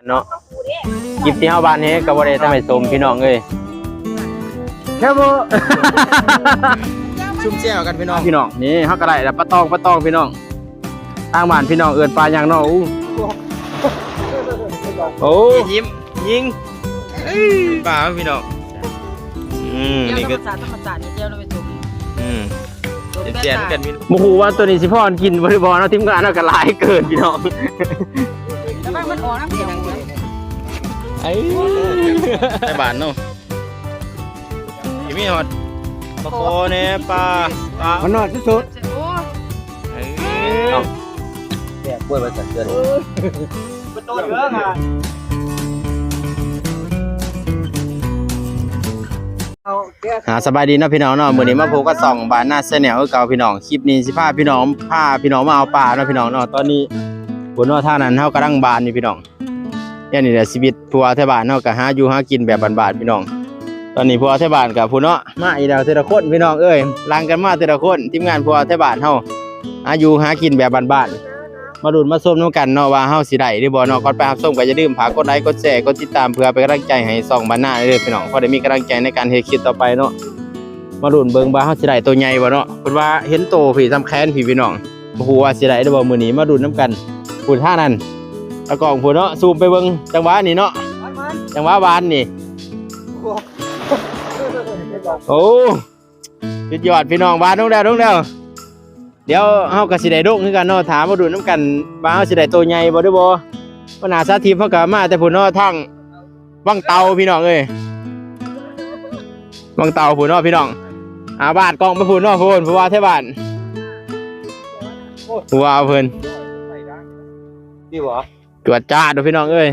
เนาะคลิปที่เฮาบ้านนี้ก็บ่ได้ทำให้สมพี่น้องเอ้ยแค่บ่ชุ่มแจ่วกันพี่น้องนี่เฮาก็ได้แล้วปลาตองพี่น้องทางบ้านพี่น้องเอิ้นปลาหยังเนาะโอ้ยิ้มยิงปลาพี่น้องนี่ก็ธรรมศาสตร์นี่เจ้าเราไปจุ่มเจียนกันพี่บ่ฮู้ว่าตัวนี้สิพอกินบ่ได้บ่เนาะทีมงานเฮาก็หลายเกินพี่น้องแล้วมันออกน้ำเสียงไอ้บ้านเนาะมีฮอดปลาโคเน่ปลามันนอนที่สุดแก่กล้วยมาสั่นเดือนมันโตเยอะอ่ะสบายดีเนาะพี่น้องเนาะมื้อนี้มาพบกับ2บ้านหน้าแชนแนลคือเก่าพี่น้องคลิปนี้สิพาพี่น้องมาเอาปลาเนาะพี่น้องเนาะตอนนี้บนว่าท่านั้นเฮากำลังบานนี่พี่น้องนี่แหละชีวิตผัวแถวบ้านเฮาก็หาอยู่หากินแบบบ้านๆพี่น้องตอนนี้ผัวแถวบ้านกับผู้เนาะมาอีดาวแต่ละคนพี่น้องเอ้ยลังกันมาแต่ละคนทีมงานผัวแถวบ้านเฮาหาอยู่หากินแบบบ้านๆมาดูมาส้มน้ำกันเนาะว่าเฮาสิได้หรือบ่เนาะก่อนไปรับส้มก็อย่าลืมฝากกดไลค์กดแชร์กดติดตามเพื่อเป็นกำลังใจให้2บ้านหน้าเด้อพี่น้องพอได้มีกำลังใจในการเฮ็ดคลิปต่อไปเนาะมาดูเบิ่งว่าเฮาสิได้ตัวใหญ่บ่เนาะเพิ่นว่าเห็นโตพี่ซ้ำแขนพี่น้องบ่ฮู้ว่าสิได้หรือบ่มื้อนี้มาดูน้ำกันพูดท่านั้นตะกองพูดเนาะซูมไปเบิ่งจังหวะนี้เนาะจังหวะบานนี่โอ้สุดยอดพี่น้องบานลงแล้วเดี๋ยวเฮาก็สิได้ดกคือกันเนาะถามมาดูน้ำกันว่าเฮาสิได้ตัวใหญ่บ่ได้บ่ปัญหาสาธิตเฮาก็มาแต่พุ่นเนาะทางวังเตาพี่น้องเอ้ยวังเตาพุ่นเนาะพี่น้องบาดกองไปพุ่นเนาะพุ่นผู้ว่าแท้บ้านผู้ว่าเพิ่นนี่บ่ตรวจจ้าดูพี่น้องเอ้ย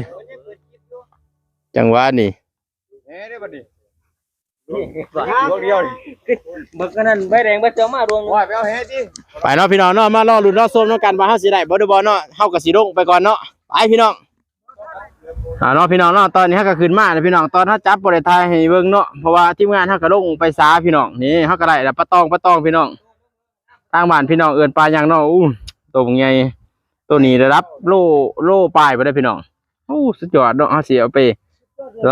จังหวะนี่ได้บัดนี้ดวงเดียวนี่บึกนั่นใบแดงใบเจ้ามาดวงว่าไปเอาเฮ็ดดิไปเนาะพี่น้องเนาะมารอลุ้นรอส้มเนาะกันว่าเฮาสิได้บ่ได้บ่เนาะเฮาก็สิลงไปก่อนเนาะไปพี่น้องเนาะพี่น้องเนาะตอนนี้เฮาก็ขึ้นมาแล้วพี่น้องตอนเฮาจับบ่ได้ถ่ายให้เบิ่งเนาะเพราะว่าทีมงานเฮาก็ลงไปสาพี่น้องนี่เฮาก็ได้แล้วปลาตองพี่น้องทางบ้านพี่น้องเอิ้นปลาหยังเนาะตัวใหญ่ตัวนี้ได้รับโลปลายบ่ได้พี่น้องสุดยอดเนาะเฮาสิเอาไป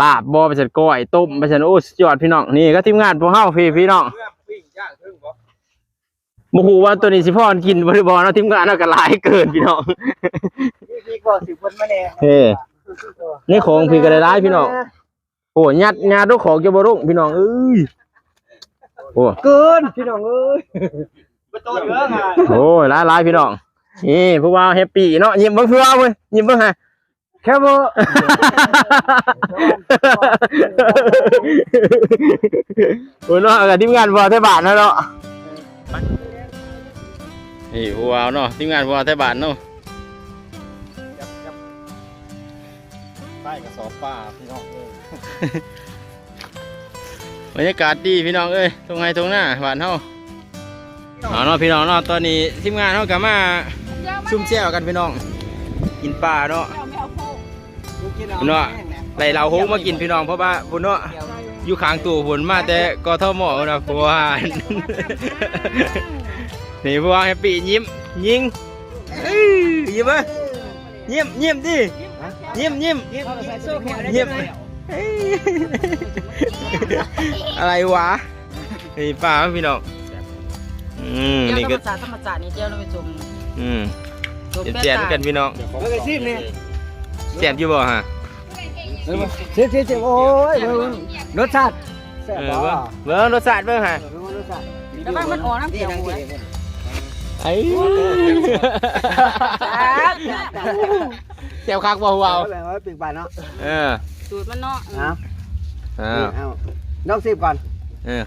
ลาบบ่ไปใส่ก้อยต้มไปใส่สุดยอดพี่น้องนี่ก็ทีมงานพวกเฮาพี่น้องบ่ฮู้ว่าตัวนี้สิพอกินบ่ได้บ่เนาะทีมงานเฮาก็หลายเกินพี่น้องพี่ก็สิเพิ่นมาแน่นี่ของพี่ก็ได้หลายพี่น้องโอ้ยัดทุกของจะบ่รุ่งพี่น้องเอ้ยโอ้เกินพี่น้องเอ้ยมันโตเยอะอ่ะโอ้หลายพี่น้องนี่พวกว่าแฮปปี้เนาะยิ้มเบิ่งเพื่อเว้ยยิ้มเบิ่งฮะแค่บ่โอ้เนาะกับทีมงานพวกแถวบ้านเนาะนี่พวกเนาะทีมงานพวกแถวบ้านเนาะป้ายกระสอบป้าพี่น้องเอ้ยบรรยากาศดีพี่น้องเอ้ยตรงไหนตรงหน้าบ้านเฮาเนาะพี่น้องเนาะตอนนี้ทีมงานเฮาก็มาซุ่มแซ่วกันพี่น้องกินปลาเนาะเนาะไล่เราโฮมากินพี่น้องเพราะว่าพุ่นเนาะอยู่ข้างตู้พุ่นมาแต่กทมนะเพราะว่านี่พวกแฮปปี้ยิ้มยิงยิ้มมั้ยยิ้มดิยิ้มอะไรวะนี่ป้าพี่น้องนี่ก็ธรรมศาสตร์นี่เจ้าเราไปจุ่มเสียนกันพี่น้องเสียนอยู่บ่ฮะเสียโอ้ยรสชาติเบิ่งรสชาติเบิ่งฮะแล้วมันออกน้ำเสียงเสียวคักบ่หัวเอาปิ่งปลาเนาะสูตรมันเนาะน้อง10ก่อน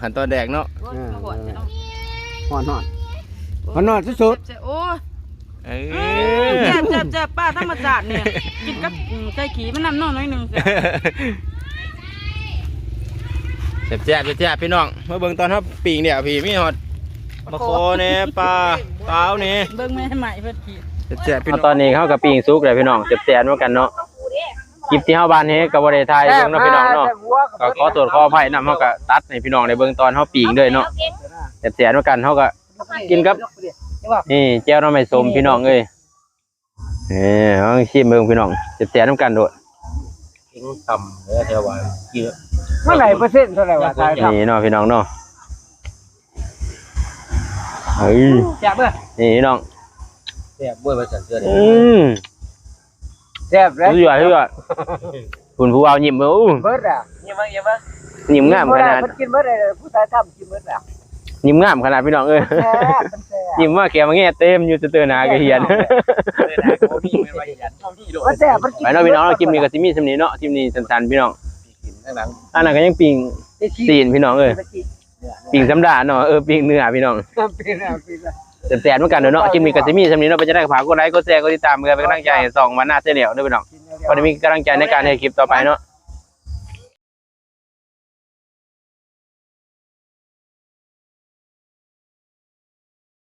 ขั้นตอนแดกเนาะหอนที่สุดโอ้เจ็บป้าธรรมศาสตร์เนี่ยกินกับไก่ขี้มันน้ำน้อยนึงเจ็บพี่น้องเมื่อเบิ่งตอนเขาปีงเนี่ยพี่มีฮอดปลาโคเนี่ยปลาเต้าเนี่ยเบิ่งแม่ใหม่เพิ่นขี้เจ็บพี่น้องตอนนี้เขากับปีงซุกเลยพี่น้องเจ็บเหมือนกันเนาะคลิปที่เฮาบ้านนี้ก็บ่ได้ถ่ายเบิ่งเนาะพี่น้องเนาะก็ขอตรวจขออภัยนำเฮาก็ตัดให้พี่น้องได้เบิ่งตอนเฮาปีงด้วยเนาะเจ็บเหมือนกันเฮาก็กินกับนี่แก้วน้ำไม่สมพี่น้องเอ้ยเฮาชิมเบิ่งพี่น้องเจ็บเหมือนกันโดด กินต่ำเลยแถวว่ากิน เมื่อไหร่เปอร์เซ็นต์เท่าไหร่วะทายครับ นี่เนาะพี่น้องเนาะเฮ้ย แซ่บเบ้อ นี่พี่น้อง แซ่บบ้วยมาสั่นเสื้อเลย แซ่บเลย สุดยอดสุดยอดคุณผู้เอายิ้มอู้ เบิร์ดอ่ะ ยังบ้างยังบ้าง ยิ้มงามขนาด มันกินเบิร์ดเลยผู้ชายทำกินเบิร์ดอ่ะ ยิ้มงามขนาดพี่น้องเอ้ย แซ่บมันแซ่บ ยิ้มว่าแกมาแง่เต็มอยู่เตือนหน้าก็เหียน มันแซ่บมันกิน ไปเนาะพี่น้องเราคลิปนี้ก็สิมีสำนี้เนาะคลิปนี้สั้นๆพี่น้อง ข้างหลัง อันนั้นก็ยังปิงตีนพี่น้องเอ้ยปิงสำดาเนาะปิงเนื้อพี่น้อง ปีน่ะ แต่เหมือนกันเนาะคลิปนี้ก็สิมีสำนี้เนาะไปจะได้ฝากกดไลค์กดแชร์กดติดตามเพื่อเป็นกำลังใจให้ส่องวันหน้าเสียเหนียวเด้อพี่น้องพอได้มีกำลังใจในการให้คลิปต่อไปเนาะ